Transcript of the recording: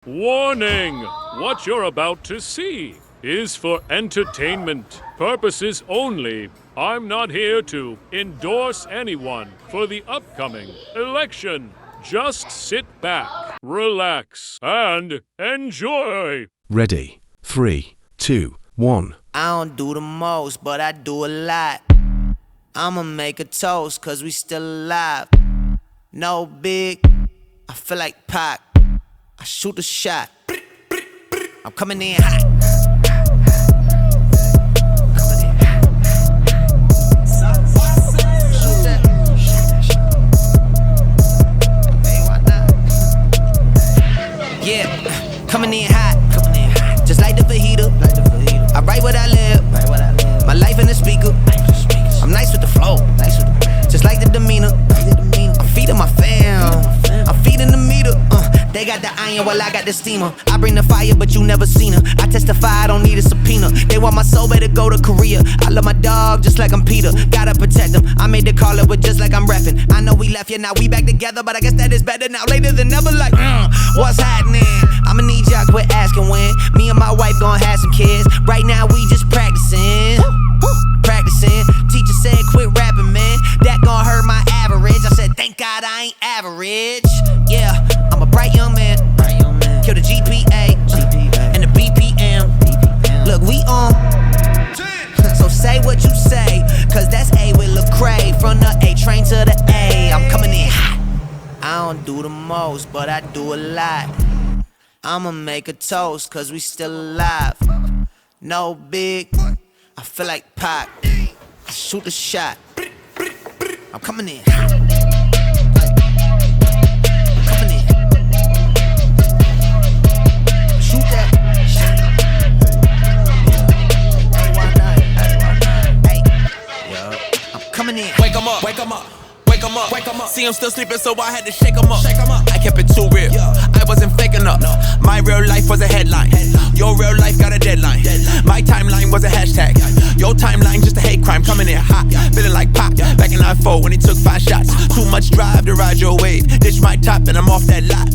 Warning! What you're about to see is for entertainment purposes only. I'm not here to endorse anyone for the upcoming election. Just sit back, relax, and enjoy. Ready? 3, 2, 1. I don't do the most, but I do a lot. I'ma make a toast, cause we still alive. No big, I feel like Pac. I shoot a shot. I'm coming in hot. Yeah, coming in hot. Just like the fajita. I write what I live. My life in the speaker. I'm nice with the flow. Just like the demeanor. I'm feeding my fam. I'm feeding the meter. They got the iron while I got the steamer. I bring the fire, but you never seen her. I testify, I don't need a subpoena. They want my soul, better go to Korea. I love my dog just like I'm Peter. Gotta protect him. I made the call it with just like I'm reffing. I know we left, yeah, now we back together, but I guess that is better now. Later than never, like, what's happening? I'ma need y'all quit asking when. Me and my wife gon' have some kids. Right now we just practicing. Teacher said quit rapping, man. That gon' hurt my average. I said thank God I ain't average. Yeah, I'm a bright young man. Kill the GPA and the BPM. Look, we on. So say what you say, cause that's A with Lecrae. From the A train to the A, I'm coming in hot. I don't do the most, but I do a lot. I'ma make a toast, cause we still alive. No big, I feel like Pac. I shoot a shot. I'm coming in hot. I'm coming in. Shoot that shot. Hey, I'm coming in. Wake 'em up, wake 'em up. Wake 'em up, wake 'em up. See him still sleeping, so I had to shake 'em up. I kept it too real. I wasn't faking up. My real life was a headline. Your real life got a deadline. My timeline was a hashtag. Your timeline just a hate crime. Coming in hot, feeling like Pop. Back in 94 when he took 5 shots. Too much drive to ride your wave. Ditch my top and I'm off that lot.